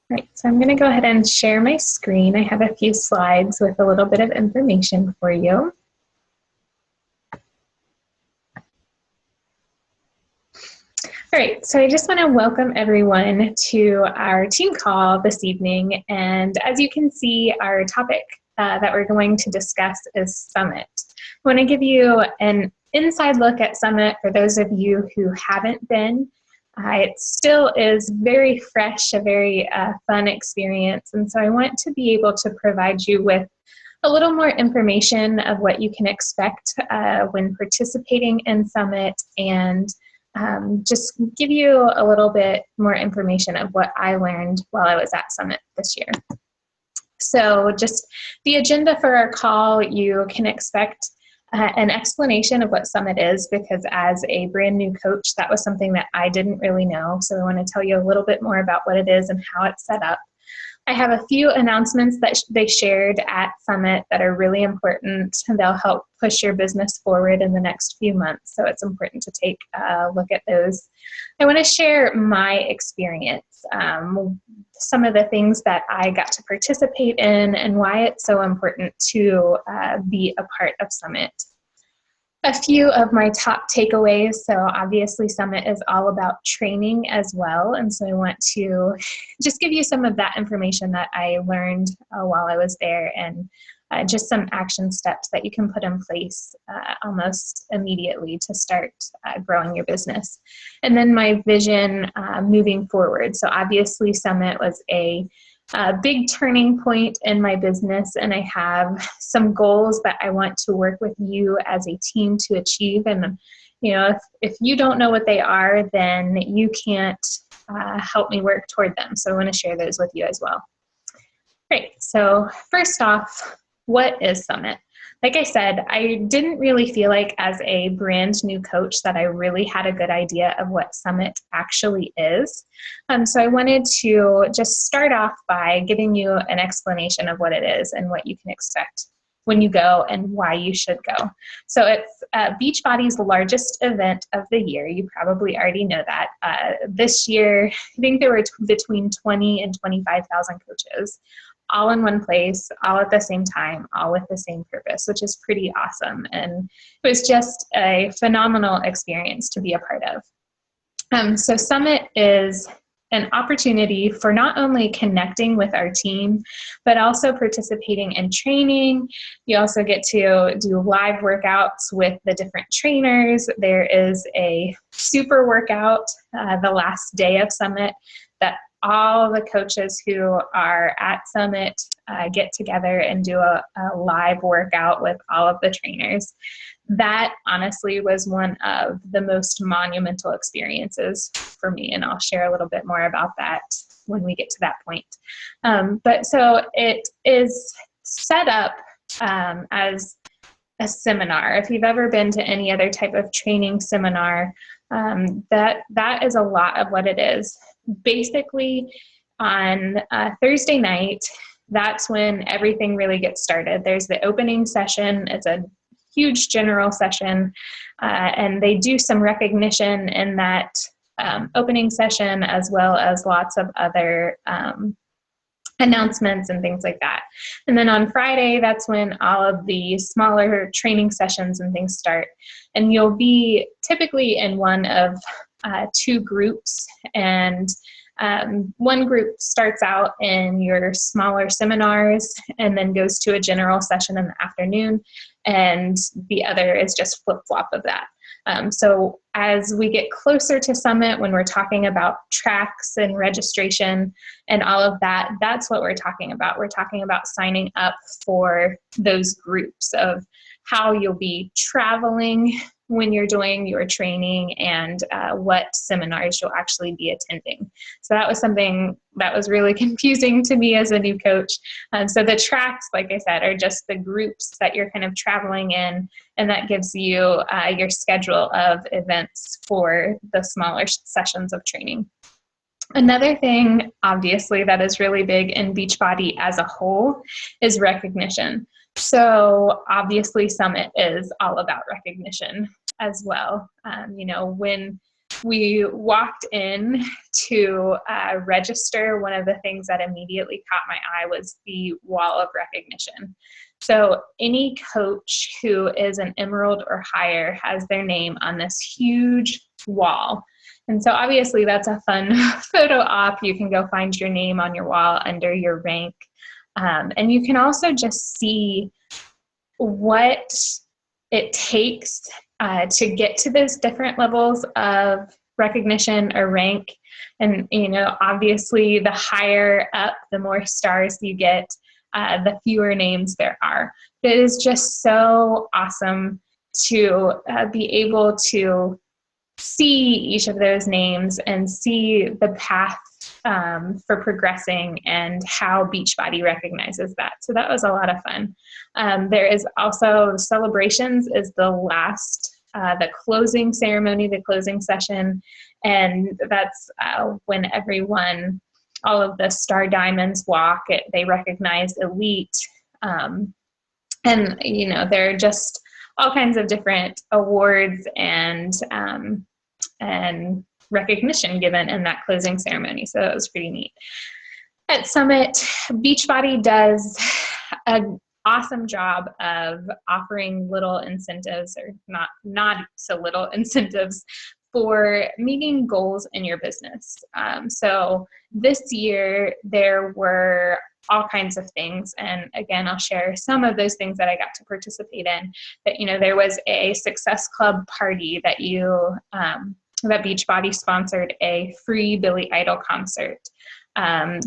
Right, so I'm going to go ahead and share my screen. I have a few slides with a little bit of information for you. All right, so I just want to welcome everyone to our team call this evening. And as you can see, our topic that we're going to discuss is Summit. I want to give you an inside look at Summit for those of you who haven't been. It still is very fresh, a very fun experience. And so I want to be able to provide you with a little more information of what you can expect when participating in Summit, and just give you a little bit more information of what I learned while I was at Summit this year. So just the agenda for our call, you can expect an explanation of what Summit is, because as a brand new coach, that was something that I didn't really know. So I want to tell you a little bit more about what it is and how it's set up. I have a few announcements that they shared at Summit that are really important, and they'll help push your business forward in the next few months. So it's important to take a look at those. I want to share my experience, some of the things that I got to participate in, and why it's so important to be a part of Summit. A few of my top takeaways. So obviously Summit is all about training as well. And so I want to just give you some of that information that I learned while I was there, and just some action steps that you can put in place almost immediately to start growing your business. And then my vision moving forward. So obviously Summit was a big turning point in my business, and I have some goals that I want to work with you as a team to achieve. And you know, if you don't know what they are, then you can't help me work toward them. So I want to share those with you as well. Great. So first off, what is Summit? Like I said, I didn't really feel like as a brand new coach that I really had a good idea of what Summit actually is. So I wanted to just start off by giving you an explanation of what it is and what you can expect when you go and why you should go. So it's Beachbody's largest event of the year. You probably already know that. This year, I think there were between 20 and 25,000 coaches, all in one place, all at the same time, all with the same purpose, which is pretty awesome. And it was just a phenomenal experience to be a part of. So Summit is an opportunity for not only connecting with our team, but also participating in training. You also get to do live workouts with the different trainers. There is a super workout the last day of Summit that all the coaches who are at Summit get together and do a live workout with all of the trainers. That honestly was one of the most monumental experiences for me, and I'll share a little bit more about that when we get to that point. But so it is set up as a seminar. If you've ever been to any other type of training seminar, that is a lot of what it is. Basically, on Thursday night, that's when everything really gets started. There's the opening session. It's a huge general session, and they do some recognition in that opening session, as well as lots of other announcements and things like that. And then on Friday, that's when all of the smaller training sessions and things start. And you'll be typically in one of two groups, and one group starts out in your smaller seminars and then goes to a general session in the afternoon, and the other is just flip-flop of that. So as we get closer to Summit, when we're talking about tracks and registration and all of that, that's what we're talking about. We're talking about signing up for those groups of how you'll be traveling when you're doing your training, and what seminars you'll actually be attending. So that was something that was really confusing to me as a new coach. So the tracks, like I said, are just the groups that you're kind of traveling in, and that gives you your schedule of events for the smaller sessions of training. Another thing, obviously, that is really big in Beachbody as a whole is recognition. So obviously Summit is all about recognition as well. You know, when we walked in to register, one of the things that immediately caught my eye was the wall of recognition. So any coach who is an Emerald or higher has their name on this huge wall. And so obviously that's a fun photo op. You can go find your name on your wall under your rank. And you can also just see what it takes to get to those different levels of recognition or rank. And, obviously the higher up, the more stars you get, the fewer names there are. It is just so awesome to be able to see each of those names and see the path for progressing and how Beachbody recognizes that. So that was a lot of fun. There is also celebrations is the last, the closing ceremony, the closing session. And that's when everyone, all of the Star Diamonds walk, they recognize elite. And, there are just all kinds of different awards and recognition given in that closing ceremony. So that was pretty neat. At Summit, Beachbody does an awesome job of offering little incentives, or not so little incentives, for meeting goals in your business. So this year there were all kinds of things. And again, I'll share some of those things that I got to participate in. But, there was a Success Club party that that Beachbody sponsored a free Billy Idol concert.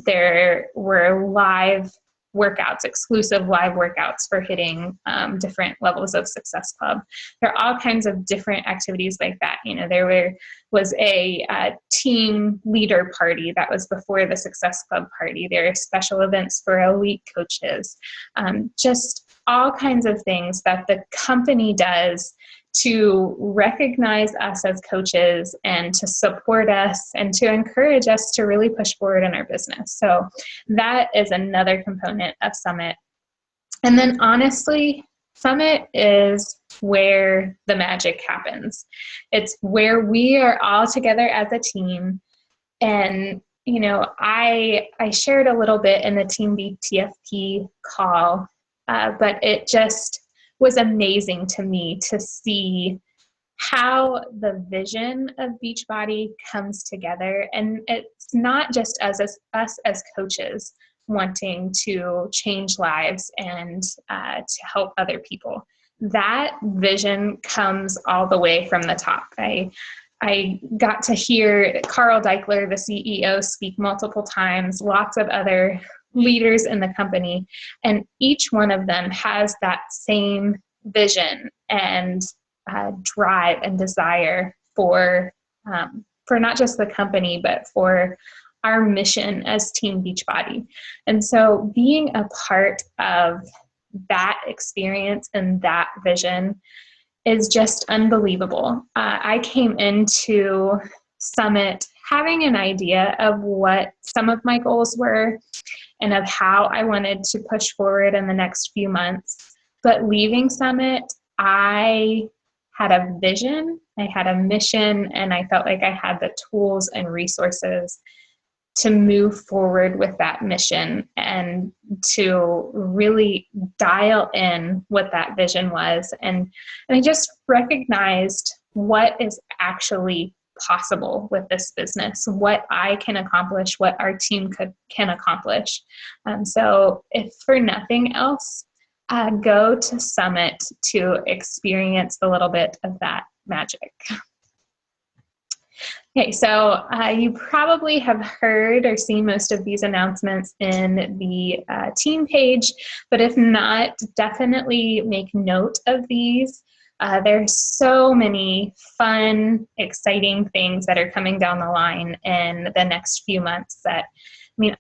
There were live workouts, exclusive live workouts for hitting different levels of Success Club. There are all kinds of different activities like that. There was a team leader party that was before the Success Club party. There are special events for elite coaches, just all kinds of things that the company does to recognize us as coaches and to support us and to encourage us to really push forward in our business. So that is another component of Summit. And then honestly, Summit is where the magic happens. It's where we are all together as a team. And, I shared a little bit in the Team BTFP call, but it just was amazing to me to see how the vision of Beachbody comes together. And it's not just us as coaches wanting to change lives and to help other people. That vision comes all the way from the top. I got to hear Carl Deichler, the CEO, speak multiple times, lots of other leaders in the company, and each one of them has that same vision and drive and desire for not just the company, but for our mission as Team Beachbody. And so being a part of that experience and that vision is just unbelievable. I came into Summit having an idea of what some of my goals were and of how I wanted to push forward in the next few months. But leaving Summit, I had a vision, I had a mission, and I felt like I had the tools and resources to move forward with that mission and to really dial in what that vision was. And I just recognized what is actually possible with this business, what I can accomplish, what our team can accomplish. So if for nothing else, go to Summit to experience a little bit of that magic. Okay, so you probably have heard or seen most of these announcements in the team page, but if not, definitely make note of these. There's so many fun, exciting things that are coming down the line in the next few months that,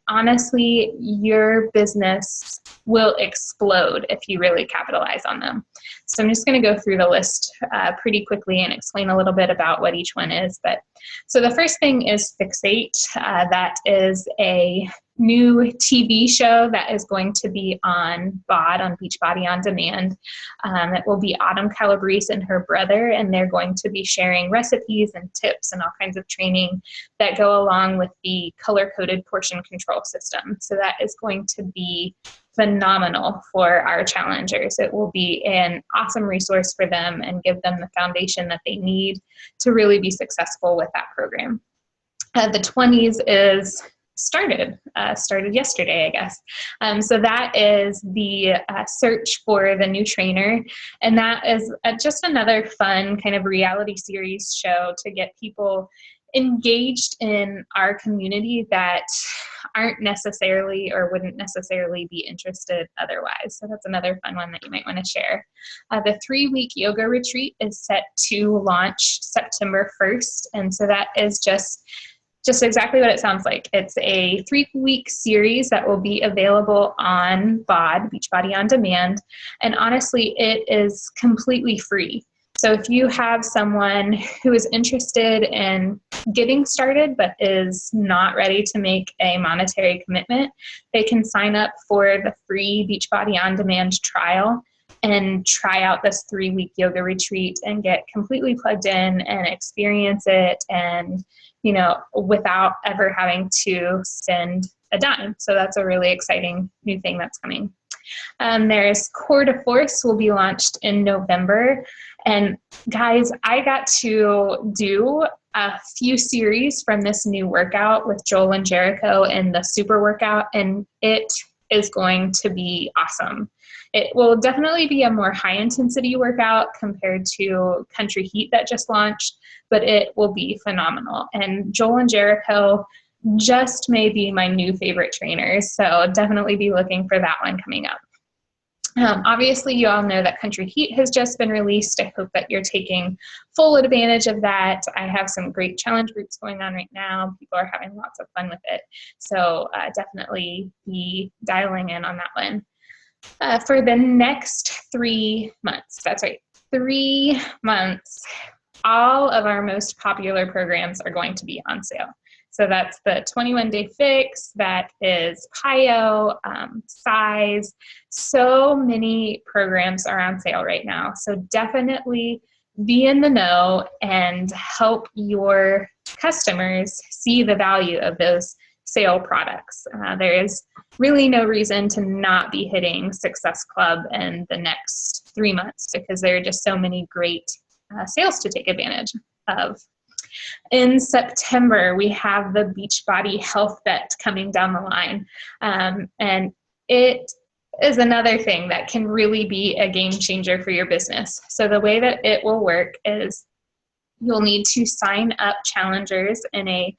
honestly, your business will explode if you really capitalize on them. So I'm just going to go through the list pretty quickly and explain a little bit about what each one is. So the first thing is Fixate. That is a new TV show that is going to be on BOD, on Beachbody On Demand. It will be Autumn Calabrese and her brother, and they're going to be sharing recipes and tips and all kinds of training that go along with the color-coded portion control system. So that is going to be phenomenal for our challengers. It will be an awesome resource for them and give them the foundation that they need to really be successful with that program. The 20s is started yesterday, I guess. So that is the search for the new trainer. And that is just another fun kind of reality series show to get people engaged in our community that aren't necessarily or wouldn't necessarily be interested otherwise. So that's another fun one that you might want to share. The 3-week yoga retreat is set to launch September 1st. And so that is just exactly what it sounds like. It's a 3-week series that will be available on BOD, Beachbody On Demand. And honestly, it is completely free. So if you have someone who is interested in getting started but is not ready to make a monetary commitment, they can sign up for the free Beachbody On Demand trial and try out this 3-week yoga retreat and get completely plugged in and experience it, and without ever having to spend a dime. So that's a really exciting new thing that's coming. There's Core to Force will be launched in November. And guys, I got to do a few series from this new workout with Joel and Jericho and the super workout, and it is going to be awesome. It will definitely be a more high intensity workout compared to Country Heat that just launched, but it will be phenomenal. And Joel and Jericho just may be my new favorite trainers, so definitely be looking for that one coming up. Obviously, you all know that Country Heat has just been released. I hope that you're taking full advantage of that. I have some great challenge groups going on right now. People are having lots of fun with it. So definitely be dialing in on that one. For the next 3 months, that's right, 3 months, all of our most popular programs are going to be on sale. So that's the 21-day fix, that is PIO, size. So many programs are on sale right now. So definitely be in the know and help your customers see the value of those sale products. There is really no reason to not be hitting Success Club in the next 3 months, because there are just so many great sales to take advantage of. In September, we have the Beachbody Health Bet coming down the line. And it is another thing that can really be a game changer for your business. So the way that it will work is you'll need to sign up challengers in a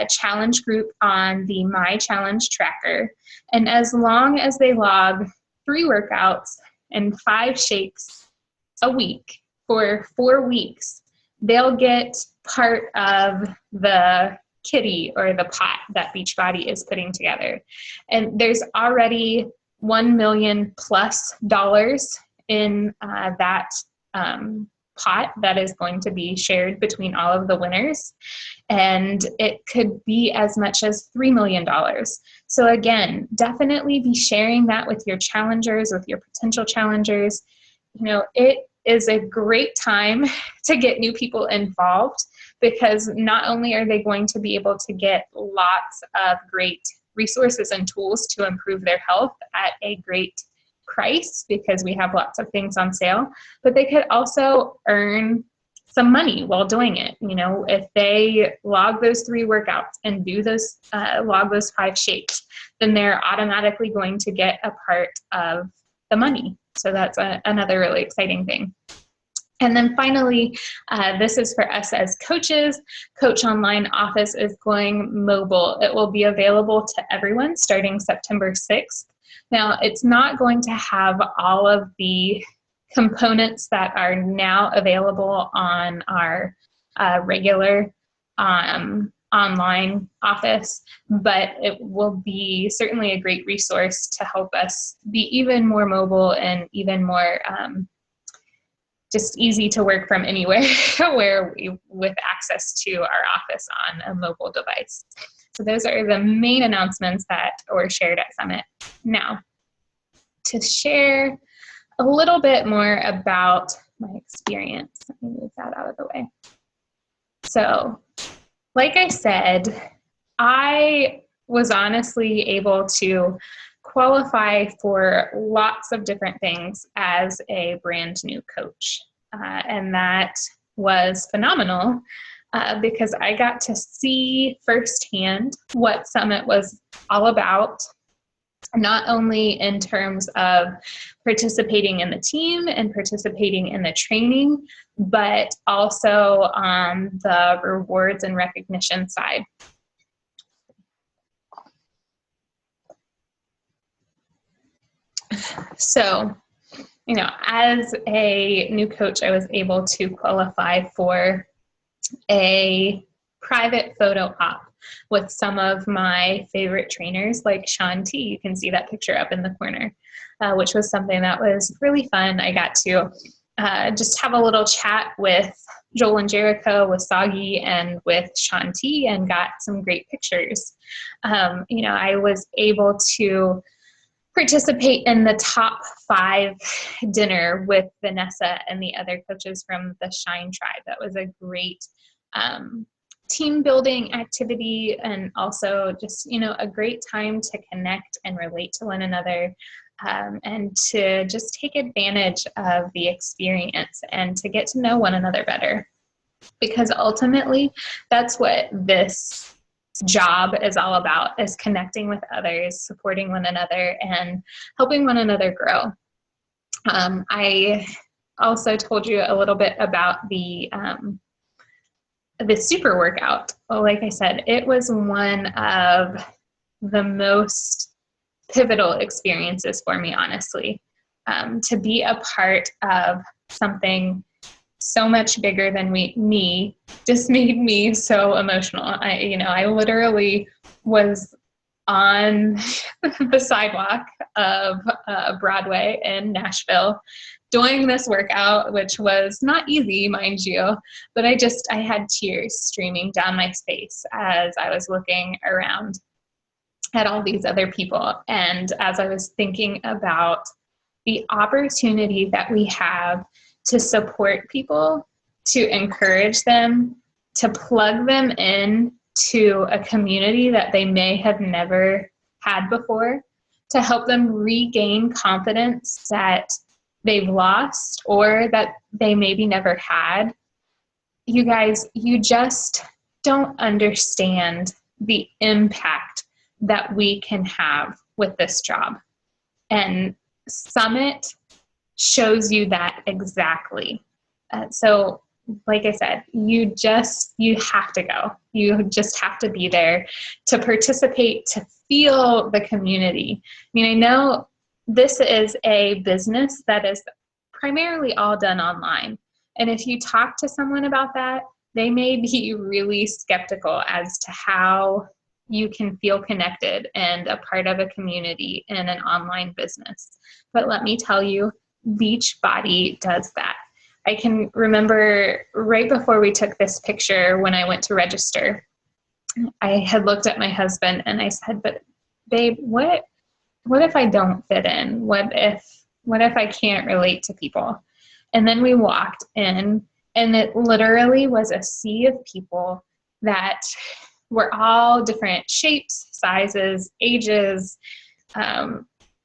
challenge group on the My Challenge tracker. And as long as they log 3 workouts and 5 shakes a week for 4 weeks, they'll get part of the kitty or the pot that Beachbody is putting together. And there's already $1 million+ in that pot that is going to be shared between all of the winners. And it could be as much as $3 million. So again, definitely be sharing that with your challengers, with your potential challengers. It is a great time to get new people involved, because not only are they going to be able to get lots of great resources and tools to improve their health at a great price, because we have lots of things on sale, but they could also earn some money while doing it. If they log those 3 workouts and do those, log those 5 shakes, then they're automatically going to get a part of the money. So that's another really exciting thing. And then finally, this is for us as coaches. Coach Online Office is going mobile. It will be available to everyone starting September 6th. Now, it's not going to have all of the components that are now available on our regular online office, but it will be certainly a great resource to help us be even more mobile and even more just easy to work from anywhere with access to our office on a mobile device. So those are the main announcements that were shared at Summit. Now, to share a little bit more about my experience, let me move that out of the way. So, like I said, I was honestly able to qualify for lots of different things as a brand new coach. And that was phenomenal because I got to see firsthand what Summit was all about, not only in terms of participating in the team and participating in the training, but also on the rewards and recognition side. So, as a new coach, I was able to qualify for a private photo op with some of my favorite trainers like Shaun T. You can see that picture up in the corner, which was something that was really fun. I got to just have a little chat with Joel and Jericho, with Soggy, and with Shaun T, and got some great pictures. I was able to participate in the top 5 dinner with Vanessa and the other coaches from the Shine Tribe. That was a great team building activity, and also just, a great time to connect and relate to one another, and to just take advantage of the experience and to get to know one another better. Because ultimately, that's what this job is all about, is connecting with others, supporting one another, and helping one another grow. I also told you a little bit about the super workout. Well, like I said, it was one of the most pivotal experiences for me, honestly, to be a part of something so much bigger than me just made me so emotional. I literally was on the sidewalk of Broadway in Nashville doing this workout, which was not easy, mind you, but I had tears streaming down my face as I was looking around at all these other people. And as I was thinking about the opportunity that we have to support people, to encourage them, to plug them in to a community that they may have never had before, to help them regain confidence that they've lost or that they maybe never had. You guys, you just don't understand the impact that we can have with this job. And Summit shows you that exactly. So like I said, you have to go. You just have to be there to participate, to feel the community. I know this is a business that is primarily all done online. And if you talk to someone about that, they may be really skeptical as to how you can feel connected and a part of a community in an online business. But let me tell you, Beachbody does that. I can remember right before we took this picture, when I went to register, I had looked at my husband and I said, "But babe, what if I don't fit in? What if I can't relate to people?" And then we walked in, and it literally was a sea of people that were all different shapes, sizes, ages,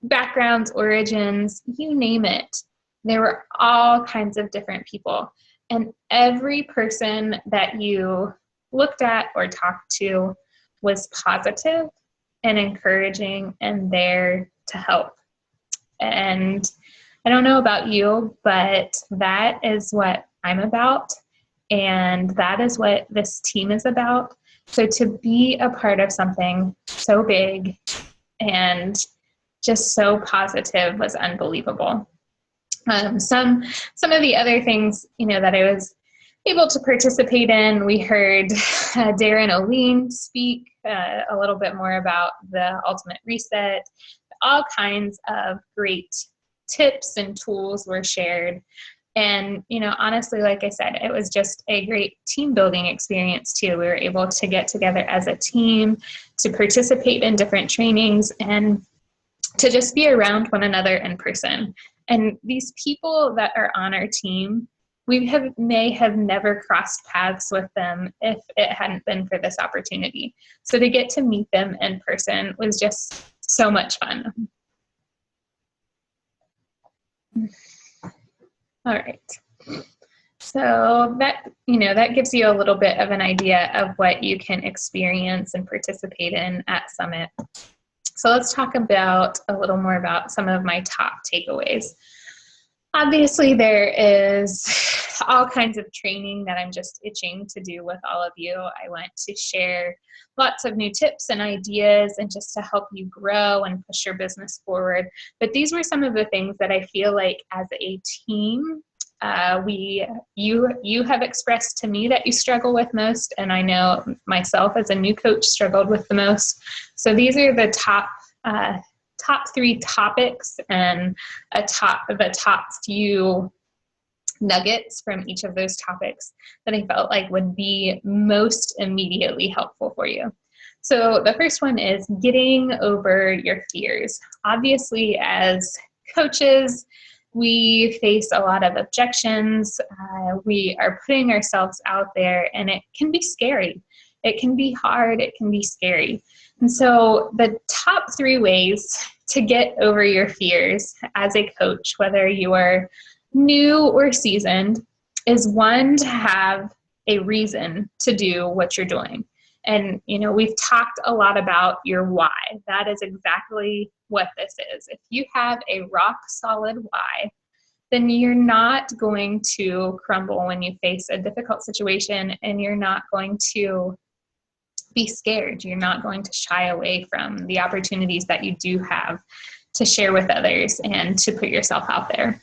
backgrounds, origins, you name it. There were all kinds of different people. And every person that you looked at or talked to was positive and encouraging and there to help. And I don't know about you, but that is what I'm about. And that is what this team is about. So to be a part of something so big and just so positive was unbelievable. Some of the other things, that I was able to participate in, we heard Darren O'Lean speak a little bit more about the Ultimate Reset. All kinds of great tips and tools were shared. And, honestly, like I said, it was just a great team building experience too. We were able to get together as a team, to participate in different trainings, and to just be around one another in person. And these people that are on our team, may have never crossed paths with them if it hadn't been for this opportunity. So to get to meet them in person was just so much fun. All right. So that gives you a little bit of an idea of what you can experience and participate in at Summit. So let's talk about a little more about some of my top takeaways. Obviously, there is all kinds of training that I'm just itching to do with all of you. I want to share lots of new tips and ideas and just to help you grow and push your business forward. But these were some of the things that I feel like as a team, you have expressed to me that you struggle with most, and I know myself as a new coach struggled with the most. So these are the top 3 topics and the top few nuggets from each of those topics that I felt like would be most immediately helpful for you. So the first one is getting over your fears. Obviously, as coaches, we face a lot of objections. We are putting ourselves out there, and it can be scary. It can be hard. It can be scary. And so the top 3 ways to get over your fears as a coach, whether you are new or seasoned, is 1, to have a reason to do what you're doing. And, we've talked a lot about your why. That is exactly what this is. If you have a rock solid why, then you're not going to crumble when you face a difficult situation, and you're not going to be scared. You're not going to shy away from the opportunities that you do have to share with others and to put yourself out there.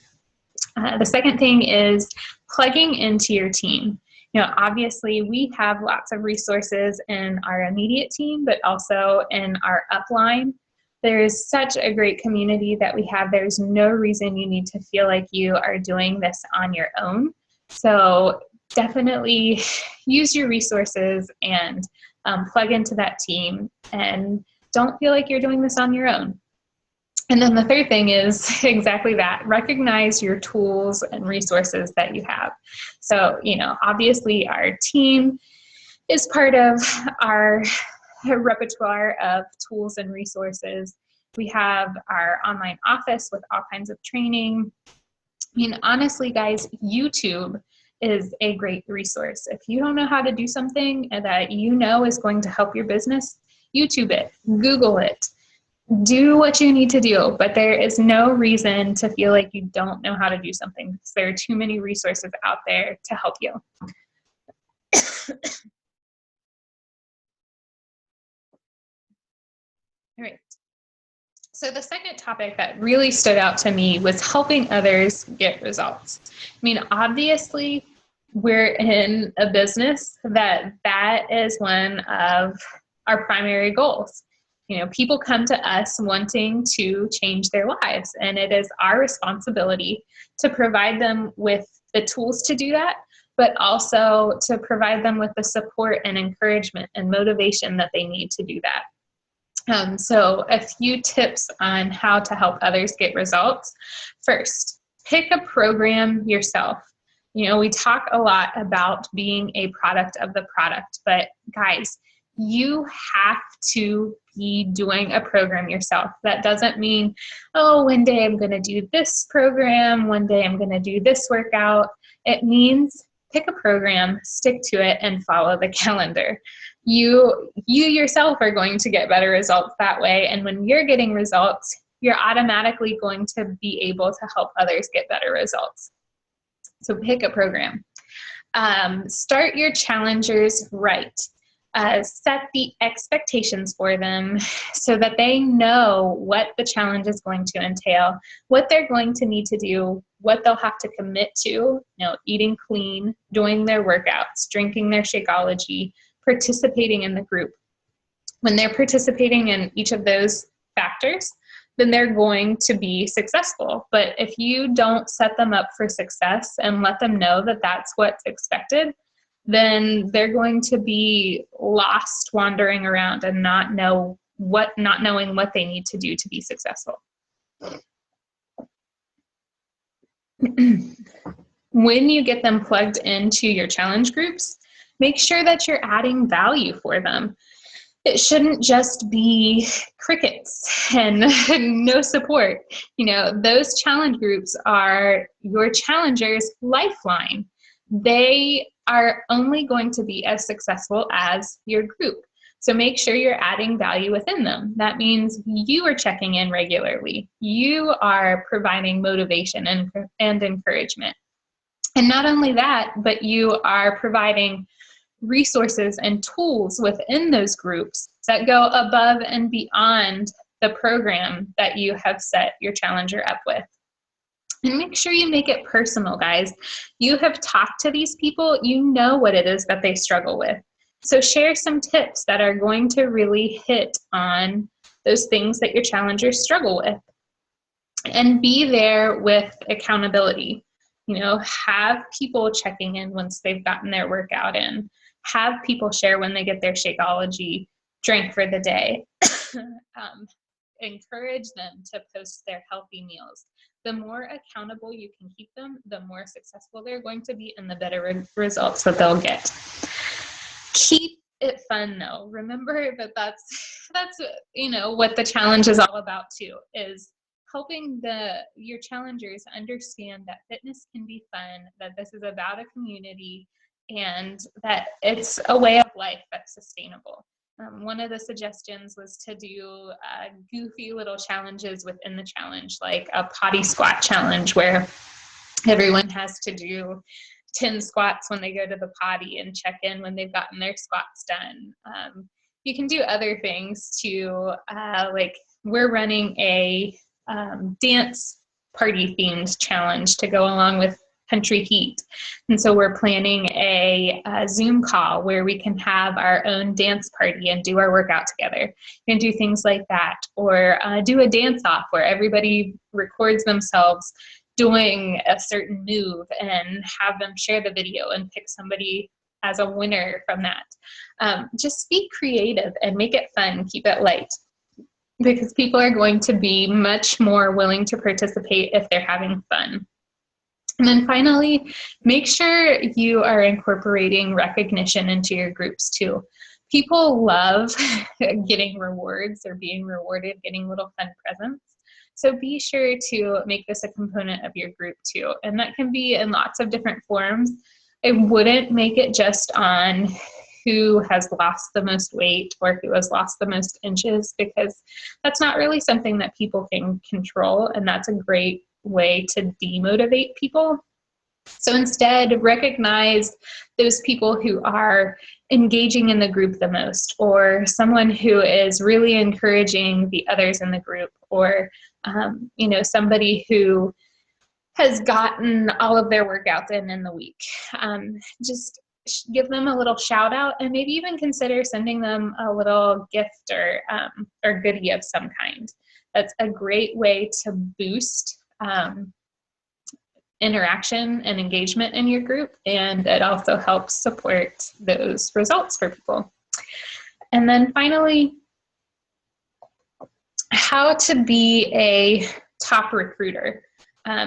The second thing is plugging into your team. Obviously we have lots of resources in our immediate team, but also in our upline. There's such a great community that we have. There's no reason you need to feel like you are doing this on your own. So definitely use your resources and plug into that team, and don't feel like you're doing this on your own. And then the third thing is exactly that. Recognize your tools and resources that you have. So, obviously our team is part of our repertoire of tools and resources. We have our online office with all kinds of training. Honestly, guys, YouTube is a great resource. If you don't know how to do something that is going to help your business, YouTube it, Google it. Do what you need to do, but there is no reason to feel like you don't know how to do something, because there are too many resources out there to help you. All right. So the second topic that really stood out to me was helping others get results. Obviously, we're in a business that is one of our primary goals. People come to us wanting to change their lives, and it is our responsibility to provide them with the tools to do that, but also to provide them with the support and encouragement and motivation that they need to do that. So a few tips on how to help others get results. First, pick a program yourself. We talk a lot about being a product of the product, but guys, you have to be doing a program yourself. That doesn't mean, one day I'm going to do this program, one day I'm going to do this workout. It means pick a program, stick to it, and follow the calendar. You yourself are going to get better results that way. And when you're getting results, you're automatically going to be able to help others get better results. So pick a program. Start your challengers right. Set the expectations for them so that they know what the challenge is going to entail, what they're going to need to do, what they'll have to commit to, eating clean, doing their workouts, drinking their Shakeology, participating in the group. When they're participating in each of those factors, then they're going to be successful. But if you don't set them up for success and let them know that that's what's expected, then they're going to be lost wandering around and not knowing what they need to do to be successful. When you get them plugged into your challenge groups, make sure that you're adding value for them. It shouldn't just be crickets and no support. Those challenge groups are your challenger's lifeline. They are only going to be as successful as your group. So make sure you're adding value within them. That means you are checking in regularly. You are providing motivation and encouragement. And not only that, but you are providing resources and tools within those groups that go above and beyond the program that you have set your challenger up with. And make sure you make it personal, guys. You have talked to these people, you know what it is that they struggle with. So share some tips that are going to really hit on those things that your challengers struggle with. And be there with accountability. Have people checking in once they've gotten their workout in. Have people share when they get their Shakeology drink for the day. Encourage them to post their healthy meals. The more accountable you can keep them, the more successful they're going to be and the better results that they'll get. Keep it fun though. Remember that that's what the challenge is all about too, is helping your challengers understand that fitness can be fun, that this is about a community, and that it's a way of life that's sustainable. One of the suggestions was to do goofy little challenges within the challenge, like a potty squat challenge where everyone has to do 10 squats when they go to the potty and check in when they've gotten their squats done. You can do other things too, like we're running a dance party themed challenge to go along with country heat. And so we're planning a Zoom call where we can have our own dance party and do our workout together. You can do things like that, or do a dance off where everybody records themselves doing a certain move and have them share the video and pick somebody as a winner from that. Just be creative and make it fun, keep it light, because people are going to be much more willing to participate if they're having fun. And then finally, make sure you are incorporating recognition into your groups too. People love getting rewards or being rewarded, getting little fun presents. So be sure to make this a component of your group too. And that can be in lots of different forms. I wouldn't make it just on who has lost the most weight or who has lost the most inches, because that's not really something that people can control. And that's a great way to demotivate people. So instead, recognize those people who are engaging in the group the most, or someone who is really encouraging the others in the group, or somebody who has gotten all of their workouts in the week. Just give them a little shout out, and maybe even consider sending them a little gift or goodie of some kind. That's a great way to boost interaction and engagement in your group, and it also helps support those results for people. And then finally, how to be a top recruiter.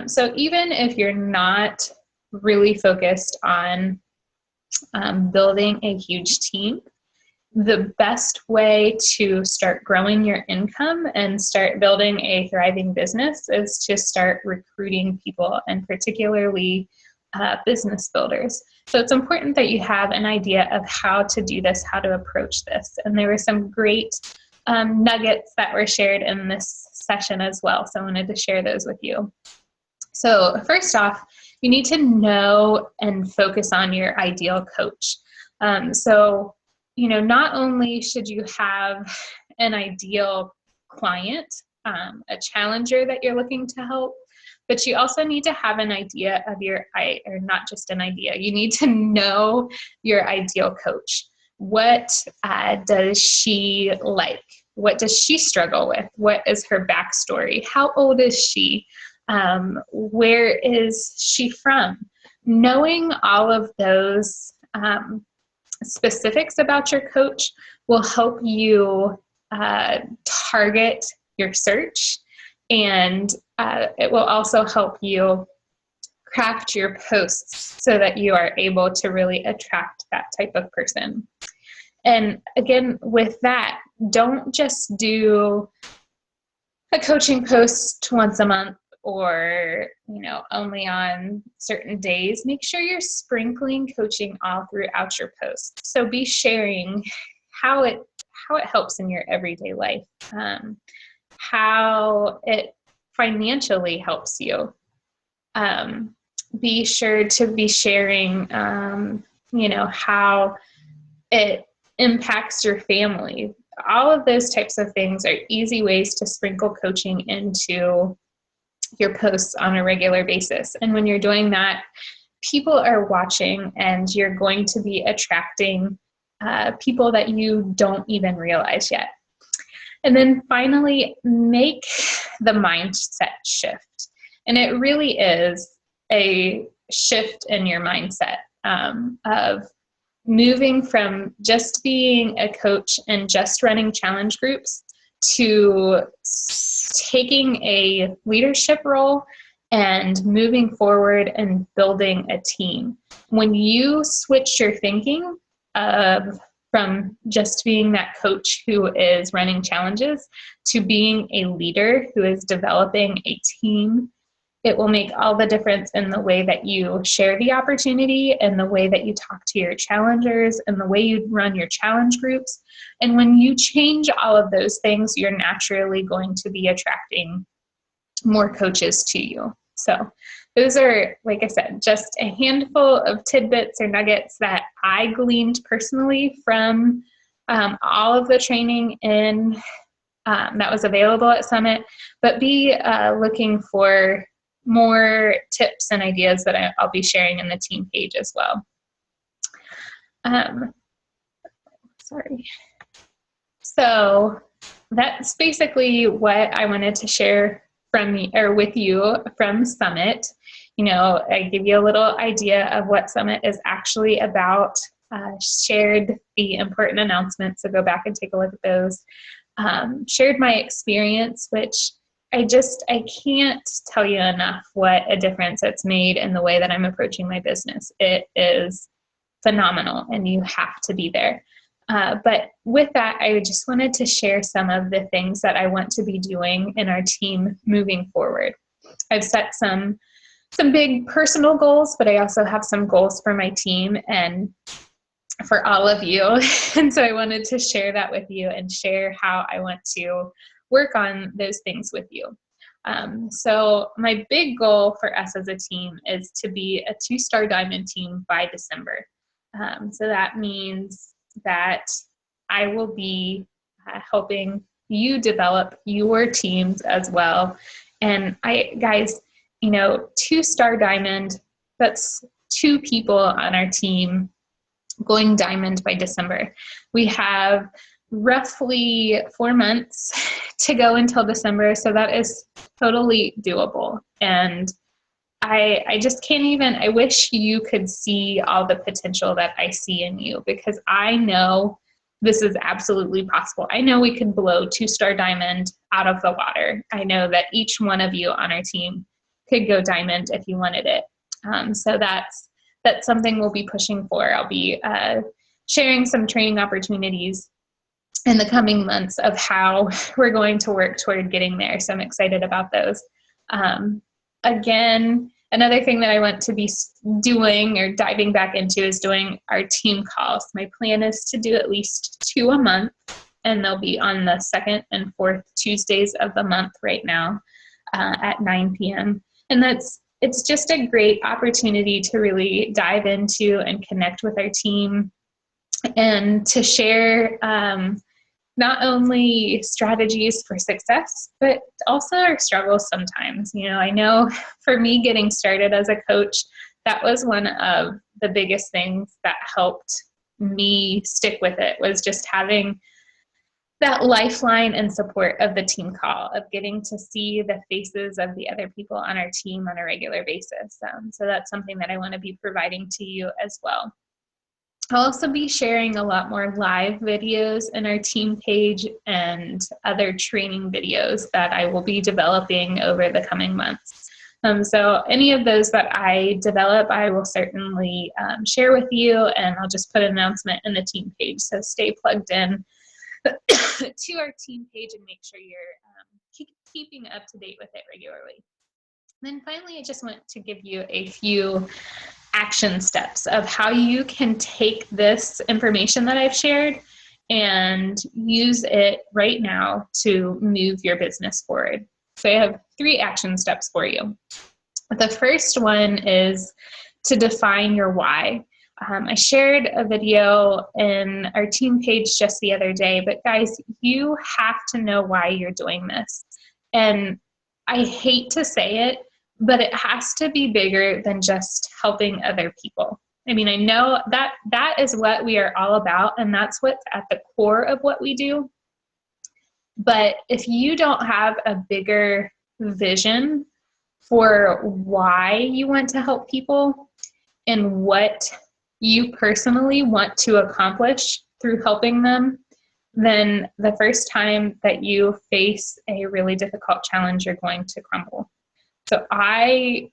So even if you're not really focused on building a huge team, the best way to start growing your income and start building a thriving business is to start recruiting people, and particularly business builders. So it's important that you have an idea of how to do this, how to approach this. And there were some great nuggets that were shared in this session as well. So I wanted to share those with you. So first off, you need to know and focus on your ideal coach. Not only should you have an ideal client, a challenger that you're looking to help, but you also need to have an idea of or not just an idea, you need to know your ideal coach. What does she like? What does she struggle with? What is her backstory? How old is she? Where is she from? Knowing all of those specifics about your coach will help you target your search, and it will also help you craft your posts so that you are able to really attract that type of person. And again, with that, don't just do a coaching post once a month or, only on certain days. Make sure you're sprinkling coaching all throughout your post. So be sharing how it helps in your everyday life, how it financially helps you. Be sure to be sharing, how it impacts your family. All of those types of things are easy ways to sprinkle coaching into your posts on a regular basis. And when you're doing that, people are watching, and you're going to be attracting people that you don't even realize yet. And then finally, make the mindset shift. And it really is a shift in your mindset of moving from just being a coach and just running challenge groups to taking a leadership role and moving forward and building a team. When you switch your thinking from just being that coach who is running challenges to being a leader who is developing a team, it will make all the difference in the way that you share the opportunity and the way that you talk to your challengers and the way you run your challenge groups. And when you change all of those things, you're naturally going to be attracting more coaches to you. So those are, like I said, just a handful of tidbits or nuggets that I gleaned personally from all of the training that was available at Summit, but be looking for more tips and ideas that I'll be sharing in the team page as well. So that's basically what I wanted to share with you from Summit. I give you a little idea of what Summit is actually about, shared the important announcements, so go back and take a look at those. Shared my experience, which I can't tell you enough what a difference it's made in the way that I'm approaching my business. It is phenomenal, and you have to be there. But with that, I just wanted to share some of the things that I want to be doing in our team moving forward. I've set some big personal goals, but I also have some goals for my team and for all of you. And so I wanted to share that with you and share how I want to work on those things with you. So my big goal for us as a team is to be a 2-star diamond team by December. So that means that I will be helping you develop your teams as well. And guys, 2-star diamond, that's 2 people on our team going diamond by December. We have roughly 4 months to go until December, so that is totally doable. And I just can't even, I wish you could see all the potential that I see in you, because I know this is absolutely possible. I know we could blow 2-star diamond out of the water. I know that each one of you on our team could go diamond if you wanted it. So that's something we'll be pushing for. I'll be sharing some training opportunities in the coming months of how we're going to work toward getting there. So I'm excited about those. Again, another thing that I want to be doing or diving back into is doing our team calls. My plan is to do at least 2 a month, and they'll be on the 2nd and 4th Tuesdays of the month right now at 9 p.m. And it's just a great opportunity to really dive into and connect with our team and to share not only strategies for success, but also our struggles sometimes. I know for me getting started as a coach, that was one of the biggest things that helped me stick with it, was just having that lifeline and support of the team call, of getting to see the faces of the other people on our team on a regular basis. So that's something that I want to be providing to you as well. I'll also be sharing a lot more live videos in our team page and other training videos that I will be developing over the coming months. So any of those that I develop, I will certainly share with you, and I'll just put an announcement in the team page. So stay plugged in to our team page and make sure you're keeping up to date with it regularly. Then finally, I just want to give you a few action steps of how you can take this information that I've shared and use it right now to move your business forward. So I have 3 action steps for you. The first one is to define your why. I shared a video in our team page just the other day, but guys, you have to know why you're doing this. And I hate to say it, but it has to be bigger than just helping other people. I mean, I know that that is what we are all about, and that's what's at the core of what we do. But if you don't have a bigger vision for why you want to help people and what you personally want to accomplish through helping them, then the first time that you face a really difficult challenge, you're going to crumble. So I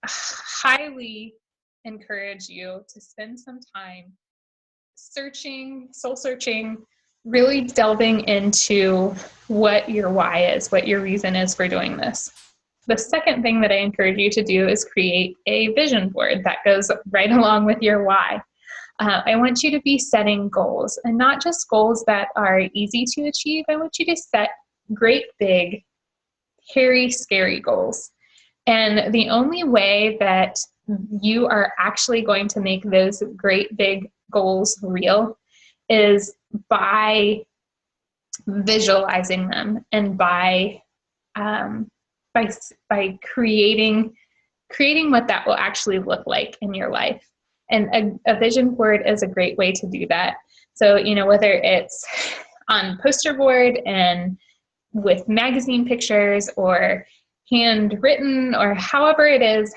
highly encourage you to spend some time searching, soul searching, really delving into what your why is, what your reason is for doing this. The second thing that I encourage you to do is create a vision board that goes right along with your why. I want you to be setting goals, and not just goals that are easy to achieve. I want you to set great, big, hairy, scary goals. And the only way that you are actually going to make those great big goals real is by visualizing them and by creating what that will actually look like in your life. And a vision board is a great way to do that. So, whether it's on poster board and with magazine pictures or handwritten or however it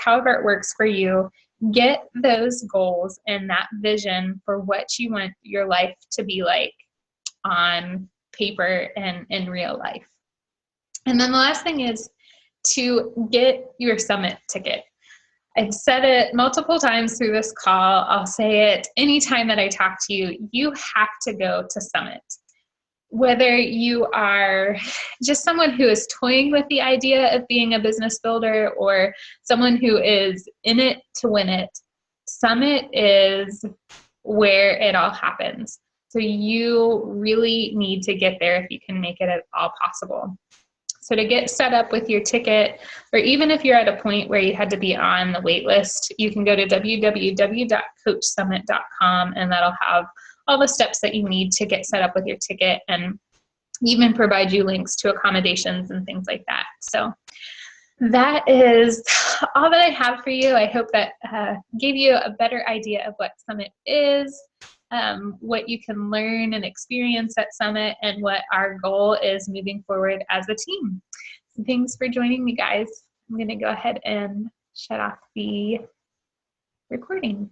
works for you, get those goals and that vision for what you want your life to be like on paper and in real life. And then the last thing is to get your summit ticket. I've said it multiple times through this call. I'll say it anytime that I talk to you. You have to go to Summit. Whether you are just someone who is toying with the idea of being a business builder or someone who is in it to win it, Summit is where it all happens. So you really need to get there if you can make it at all possible. So to get set up with your ticket, or even if you're at a point where you had to be on the wait list, you can go to www.coachsummit.com, and that'll have all the steps that you need to get set up with your ticket, and even provide you links to accommodations and things like that. So that is all that I have for you. I hope that gave you a better idea of what Summit is, what you can learn and experience at Summit, and what our goal is moving forward as a team. So thanks for joining me, guys. I'm going to go ahead and shut off the recording.